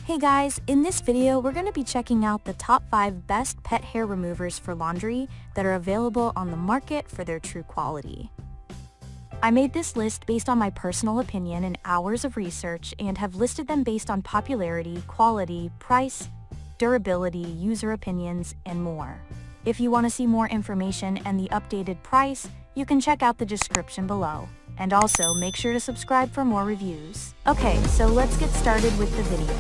Hey guys, in this video we're going to be checking out the top 5 best pet hair removers for laundry that are available on the market for their true quality. I made this list based on my personal opinion and hours of research and have listed them based on popularity, quality, price, durability, user opinions, and more. If you want to see more information and the updated price, you can check out the description below. And also, make sure to subscribe for more reviews. Okay, so let's get started with the video.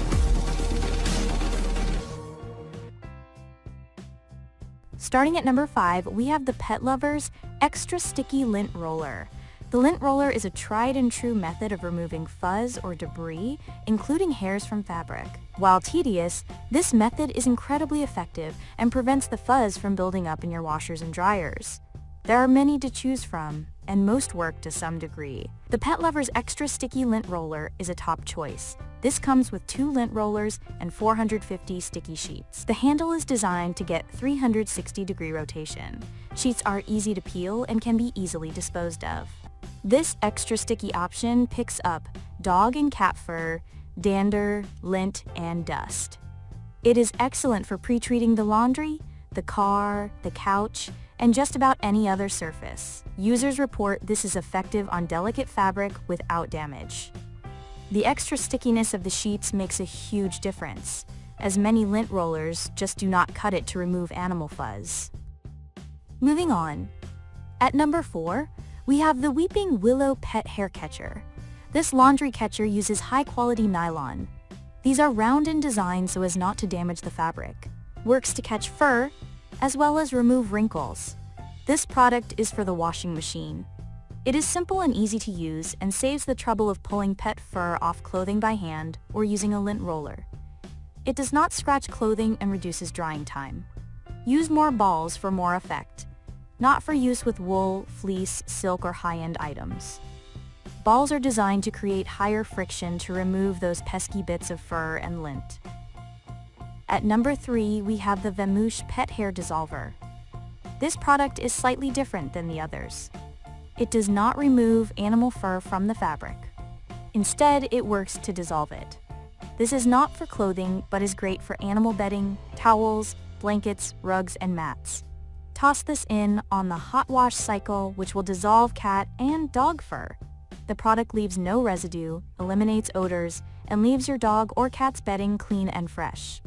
Starting at number 5, we have the Pet Lovers Extra Sticky Lint Roller. The lint roller is a tried and true method of removing fuzz or debris, including hairs from fabric. While tedious, this method is incredibly effective and prevents the fuzz from building up in your washers and dryers. There are many to choose from, and most work to some degree. The Pet Lovers Extra Sticky Lint Roller is a top choice. This comes with 2 lint rollers and 450 sticky sheets. The handle is designed to get 360-degree rotation. Sheets are easy to peel and can be easily disposed of. This extra sticky option picks up dog and cat fur, dander, lint, and dust. It is excellent for pre-treating the laundry, the car, the couch, and just about any other surface. Users report this is effective on delicate fabric without damage. The extra stickiness of the sheets makes a huge difference, as many lint rollers just do not cut it to remove animal fuzz. Moving on. At number 4, we have the Weeping Willow Pet Hair Catcher. This laundry catcher uses high-quality nylon. These are round in design so as not to damage the fabric. Works to catch fur, as well as remove wrinkles. This product is for the washing machine. It is simple and easy to use and saves the trouble of pulling pet fur off clothing by hand or using a lint roller. It does not scratch clothing and reduces drying time. Use more balls for more effect. Not for use with wool, fleece, silk, or high-end items. Balls are designed to create higher friction to remove those pesky bits of fur and lint. At number 3, we have the Vamoosh Pet Hair Dissolver. This product is slightly different than the others. It does not remove animal fur from the fabric. Instead, it works to dissolve it. This is not for clothing, but is great for animal bedding, towels, blankets, rugs, and mats. Toss this in on the hot wash cycle, which will dissolve cat and dog fur. The product leaves no residue, eliminates odors, and leaves your dog or cat's bedding clean and fresh.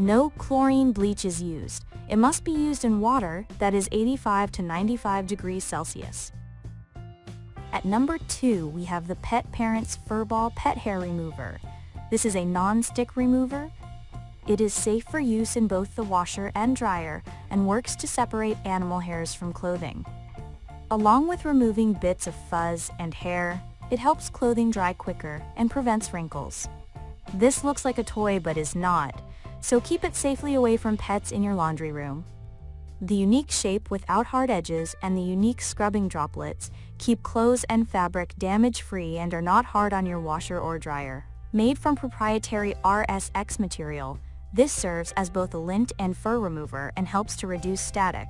No chlorine bleach is used. It must be used in water that is 85 to 95 degrees Celsius. At number 2, we have the Pet Parents FurBall Pet Hair Remover. This is a non-stick remover. It is safe for use in both the washer and dryer and works to separate animal hairs from clothing. Along with removing bits of fuzz and hair, it helps clothing dry quicker and prevents wrinkles. This looks like a toy but is not, so keep it safely away from pets in your laundry room. The unique shape without hard edges and the unique scrubbing droplets keep clothes and fabric damage-free and are not hard on your washer or dryer. Made from proprietary RSX material, this serves as both a lint and fur remover and helps to reduce static.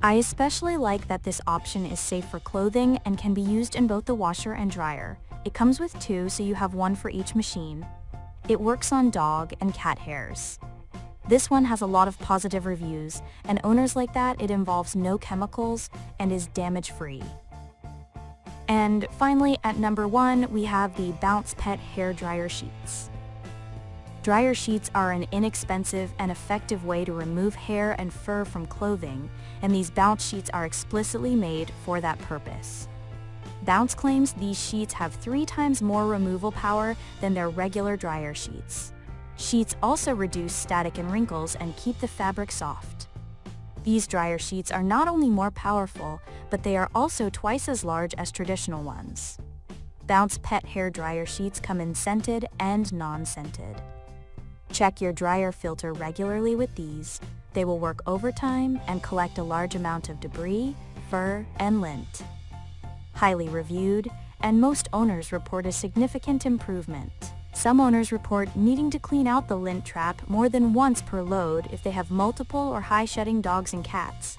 I especially like that this option is safe for clothing and can be used in both the washer and dryer. It comes with 2, so you have 1 for each machine. It works on dog and cat hairs. This one has a lot of positive reviews, and owners like that it involves no chemicals and is damage-free. And finally, at number 1, we have the Bounce Pet Hair Dryer Sheets. Dryer sheets are an inexpensive and effective way to remove hair and fur from clothing, and these Bounce sheets are explicitly made for that purpose. Bounce claims these sheets have 3 times more removal power than their regular dryer sheets. Sheets also reduce static and wrinkles and keep the fabric soft. These dryer sheets are not only more powerful, but they are also twice as large as traditional ones. Bounce Pet Hair Dryer Sheets come in scented and non-scented. Check your dryer filter regularly with these. They will work overtime and collect a large amount of debris, fur, and lint. Highly reviewed, and most owners report a significant improvement. Some owners report needing to clean out the lint trap more than once per load if they have multiple or high-shedding dogs and cats.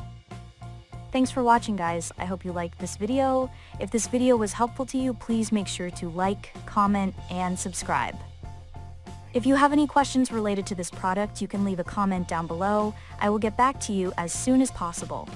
Thanks for watching, guys. I hope you liked this video. If this video was helpful to you, please make sure to like, comment, and subscribe. If you have any questions related to this product, you can leave a comment down below. I will get back to you as soon as possible.